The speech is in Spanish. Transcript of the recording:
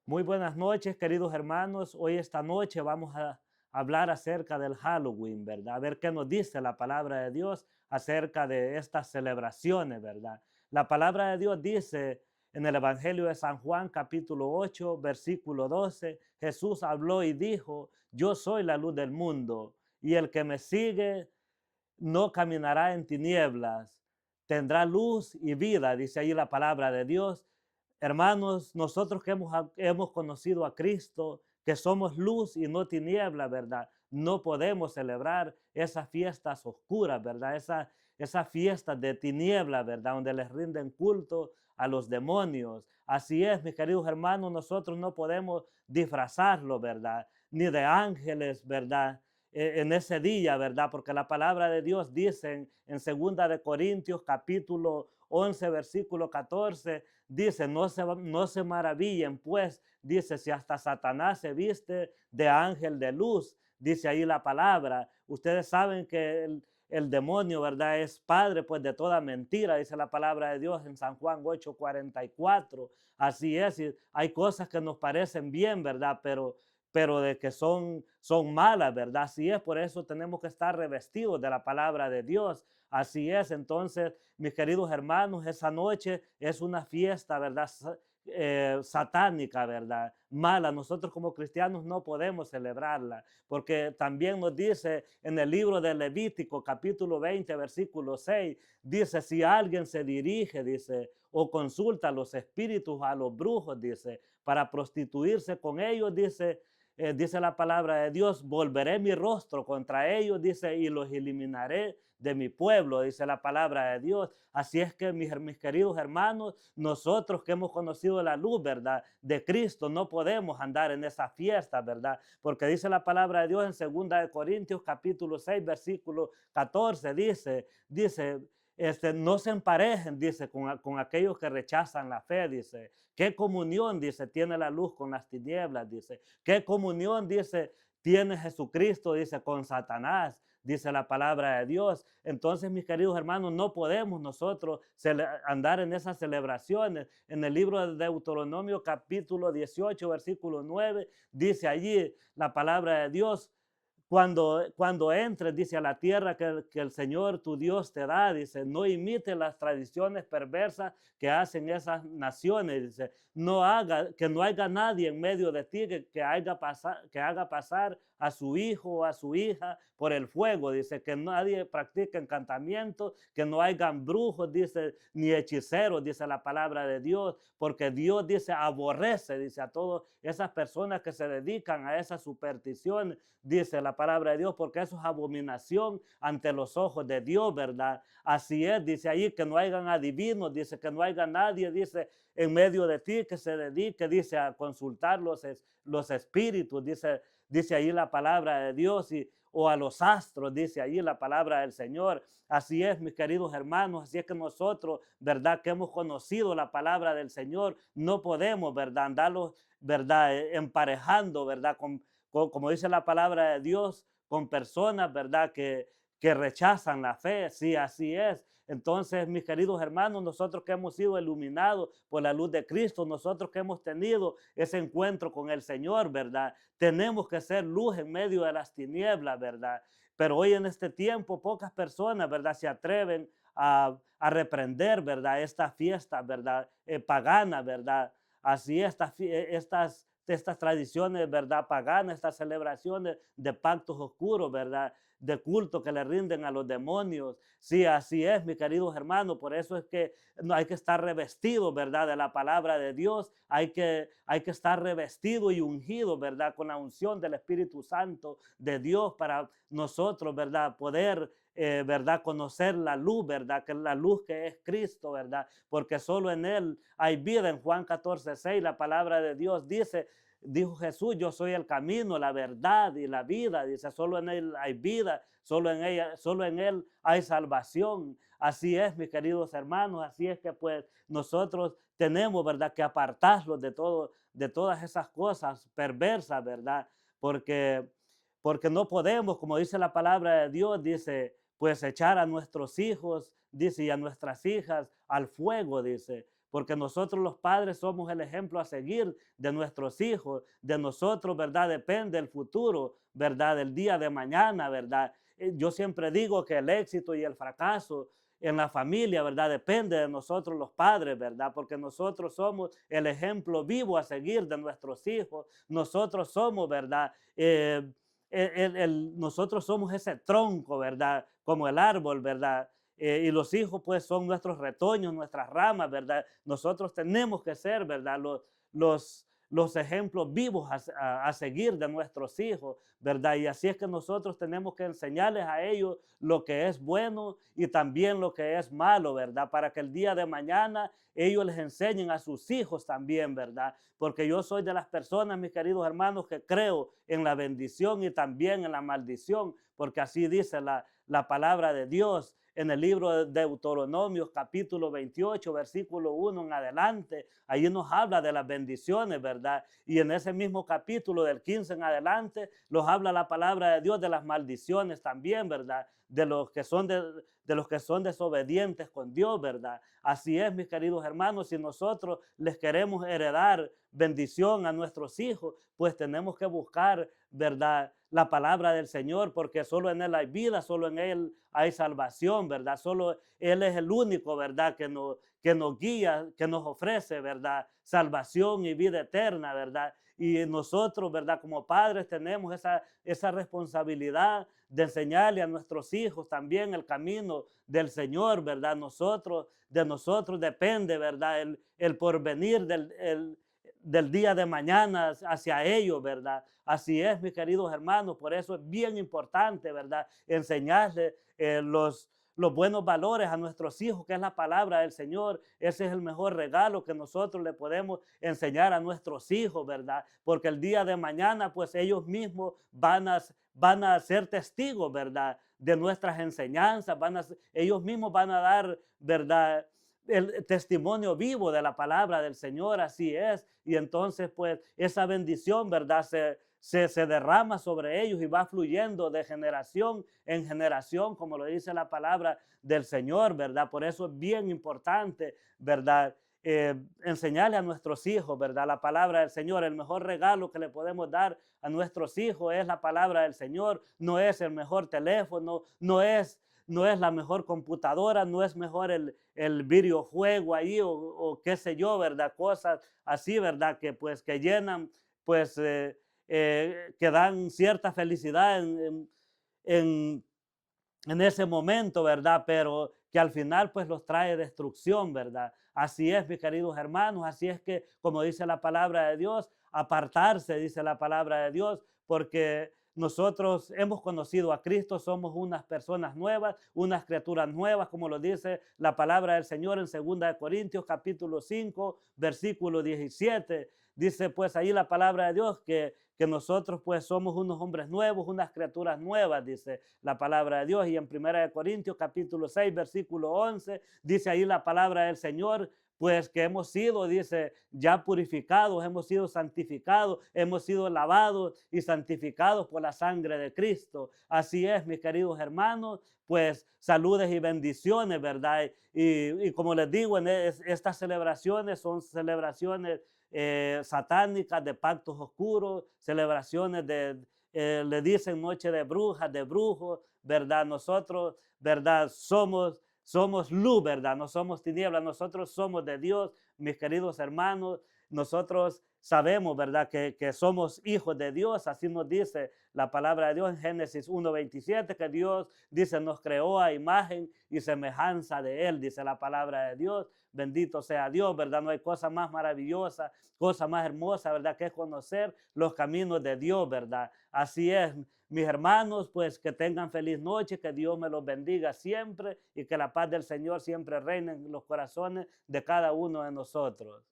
Muy buenas noches, queridos hermanos. Hoy esta noche vamos a hablar acerca del Halloween, ¿verdad? A ver qué nos dice la palabra de Dios acerca de estas celebraciones, ¿verdad? La palabra de Dios dice en el Evangelio de San Juan, capítulo 8, versículo 12, Jesús habló y dijo, yo soy la luz del mundo y el que me sigue no caminará en tinieblas, tendrá luz y vida, dice ahí la palabra de Dios. Hermanos, nosotros que hemos conocido a Cristo, que somos luz y no tiniebla, ¿verdad? No podemos celebrar esas fiestas oscuras, ¿verdad? Esas fiestas de tiniebla, ¿verdad? Donde les rinden culto a los demonios. Así es, mis queridos hermanos, nosotros no podemos disfrazarlo, ¿verdad? Ni de ángeles, ¿verdad? En ese día, ¿verdad? Porque la palabra de Dios dice en 2 Corintios capítulo 11, versículo 14, dice, no se maravillen, pues, dice, si hasta Satanás se viste de ángel de luz, dice ahí la palabra. Ustedes saben que el demonio, ¿verdad? Es padre, pues, de toda mentira, dice la palabra de Dios en San Juan 8:44. Así es, y hay cosas que nos parecen bien, ¿verdad? Pero de que son malas, ¿verdad? Así es, por eso tenemos que estar revestidos de la palabra de Dios. Así es, entonces, mis queridos hermanos, esa noche es una fiesta, ¿verdad? Satánica, ¿verdad? Mala. Nosotros como cristianos no podemos celebrarla, porque también nos dice en el libro de Levítico, capítulo 20, versículo 6, dice, si alguien se dirige, dice, o consulta a los espíritus, a los brujos, dice, para prostituirse con ellos, dice la palabra de Dios, volveré mi rostro contra ellos, dice, y los eliminaré de mi pueblo, dice la palabra de Dios. Así es que mis queridos hermanos, nosotros que hemos conocido la luz, ¿verdad? De Cristo, no podemos andar en esa fiesta, ¿verdad? Porque dice la palabra de Dios en 2 Corintios capítulo 6, versículo 14, dice, no se emparejen, dice, con aquellos que rechazan la fe, dice. ¿Qué comunión, dice, tiene la luz con las tinieblas, dice? ¿Qué comunión, dice, tiene Jesucristo, dice, con Satanás? Dice la palabra de Dios. Entonces, mis queridos hermanos, no podemos nosotros andar en esas celebraciones. En el libro de Deuteronomio, capítulo 18, versículo 9, dice allí la palabra de Dios, cuando entres, dice, a la tierra que el Señor tu Dios te da, dice, no imite las tradiciones perversas que hacen esas naciones, dice, que no haya nadie en medio de ti que haga pasar a su hijo o a su hija por el fuego, dice, que nadie practique encantamiento, que no hayan brujos, dice, ni hechiceros, dice la palabra de Dios, porque Dios, dice, aborrece, dice, a todas esas personas que se dedican a esas supersticiones, dice la palabra de Dios, porque eso es abominación ante los ojos de Dios, ¿verdad? Así es, dice ahí, que no hayan adivinos, dice, que no haya nadie, dice, en medio de ti que se dedique, dice, a consultar los espíritus, dice ahí la palabra de Dios, o a los astros, dice allí la palabra del Señor. Así es, mis queridos hermanos, así es que nosotros, ¿verdad? Que hemos conocido la palabra del Señor, no podemos, ¿verdad? Andarlos, ¿verdad? Emparejando, ¿verdad? Como dice la palabra de Dios, con personas, ¿verdad? Que rechazan la fe, sí, así es. Entonces, mis queridos hermanos, nosotros que hemos sido iluminados por la luz de Cristo, nosotros que hemos tenido ese encuentro con el Señor, ¿verdad? Tenemos que ser luz en medio de las tinieblas, ¿verdad? Pero hoy en este tiempo pocas personas, ¿verdad? Se atreven a reprender, ¿verdad? Esta fiesta, ¿verdad? Pagana, ¿verdad? Así estas tradiciones, ¿verdad? Paganas, estas celebraciones de pactos oscuros, ¿verdad? De culto que le rinden a los demonios. Sí, así es, mis queridos hermanos. Por eso es que no hay que estar revestido, ¿verdad? De la palabra de Dios. Hay que estar revestido y ungido, ¿verdad? Con la unción del Espíritu Santo de Dios para nosotros, ¿verdad? Poder ¿verdad? Conocer la luz, ¿verdad? Que la luz que es Cristo, ¿verdad? Porque solo en Él hay vida. En Juan 14:6 la palabra de Dios dijo Jesús, yo soy el camino, la verdad y la vida. Dice, solo en Él hay vida, solo en Él hay salvación. Así es, mis queridos hermanos, así es que pues nosotros tenemos, ¿verdad? Que apartarlos de todas esas cosas perversas, ¿verdad? Porque, porque no podemos, como dice la palabra de Dios, dice, pues echar a nuestros hijos, dice, y a nuestras hijas al fuego, dice, porque nosotros los padres somos el ejemplo a seguir de nuestros hijos, de nosotros, ¿verdad? Depende el futuro, ¿verdad? Del día de mañana, ¿verdad? Yo siempre digo que el éxito y el fracaso en la familia, ¿verdad? Depende de nosotros los padres, ¿verdad? Porque nosotros somos el ejemplo vivo a seguir de nuestros hijos. Nosotros somos, ¿verdad? Nosotros somos ese tronco, ¿verdad? Como el árbol, ¿verdad? Y los hijos pues son nuestros retoños, nuestras ramas, ¿verdad? Nosotros tenemos que ser, ¿verdad? Los ejemplos vivos a seguir de nuestros hijos, ¿verdad? Y así es que nosotros tenemos que enseñarles a ellos lo que es bueno y también lo que es malo, ¿verdad? Para que el día de mañana ellos les enseñen a sus hijos también, ¿verdad? Porque yo soy de las personas, mis queridos hermanos, que creo en la bendición y también en la maldición, porque así dice la palabra de Dios en el libro de Deuteronomios capítulo 28, versículo 1 en adelante. Ahí nos habla de las bendiciones, ¿verdad? Y en ese mismo capítulo del 15 en adelante nos habla la palabra de Dios de las maldiciones también, ¿verdad? De los que son desobedientes con Dios, ¿verdad? Así es, mis queridos hermanos, si nosotros les queremos heredar bendición a nuestros hijos, pues tenemos que buscar, ¿verdad?, la palabra del Señor, porque solo en Él hay vida, solo en Él hay salvación, ¿verdad? Solo Él es el único, ¿verdad?, que nos guía, que nos ofrece, ¿verdad?, salvación y vida eterna, ¿verdad? Y nosotros, ¿verdad?, como padres tenemos esa responsabilidad de enseñarle a nuestros hijos también el camino del Señor, ¿verdad? De nosotros depende, ¿verdad?, el porvenir del día de mañana hacia ellos, ¿verdad? Así es, mis queridos hermanos, por eso es bien importante, ¿verdad?, enseñarles los buenos valores a nuestros hijos, que es la palabra del Señor. Ese es el mejor regalo que nosotros le podemos enseñar a nuestros hijos, ¿verdad? Porque el día de mañana, pues ellos mismos van a ser testigos, ¿verdad?, de nuestras enseñanzas, ellos mismos van a dar, ¿verdad?, el testimonio vivo de la palabra del Señor, así es. Y entonces, pues, esa bendición, ¿verdad?, se derrama sobre ellos y va fluyendo de generación en generación, como lo dice la palabra del Señor, ¿verdad? Por eso es bien importante, ¿verdad?, enseñarle a nuestros hijos, ¿verdad?, la palabra del Señor. El mejor regalo que le podemos dar a nuestros hijos es la palabra del Señor. No es el mejor teléfono, no es la mejor computadora, no es mejor el videojuego ahí o qué sé yo, ¿verdad? Cosas así, ¿verdad? Que pues que llenan, pues que dan cierta felicidad en, en ese momento, ¿verdad? Pero que al final pues los trae destrucción, ¿verdad? Así es, mis queridos hermanos, así es que, como dice la palabra de Dios, apartarse, dice la palabra de Dios, porque nosotros hemos conocido a Cristo, somos unas personas nuevas, unas criaturas nuevas, como lo dice la palabra del Señor en 2 Corintios capítulo 5, versículo 17. Dice pues ahí la palabra de Dios que nosotros pues somos unos hombres nuevos, unas criaturas nuevas, dice la palabra de Dios. Y en 1 Corintios capítulo 6, versículo 11, dice ahí la palabra del Señor, pues que hemos sido, dice, ya purificados, hemos sido santificados, hemos sido lavados y santificados por la sangre de Cristo. Así es, mis queridos hermanos, pues saludes y bendiciones, ¿verdad? Y como les digo, estas celebraciones son celebraciones satánicas, de pactos oscuros, celebraciones le dicen noche de brujas, de brujos, ¿verdad? Nosotros, ¿verdad?, somos luz, ¿verdad? No somos tinieblas, nosotros somos de Dios, mis queridos hermanos. Nosotros sabemos, ¿verdad?, que somos hijos de Dios, así nos dice la palabra de Dios en Génesis 1:27, que Dios, dice, nos creó a imagen y semejanza de Él, dice la palabra de Dios. Bendito sea Dios, ¿verdad? No hay cosa más maravillosa, cosa más hermosa, ¿verdad?, que es conocer los caminos de Dios, ¿verdad? Así es, mis hermanos, pues que tengan feliz noche, que Dios me los bendiga siempre y que la paz del Señor siempre reine en los corazones de cada uno de nosotros.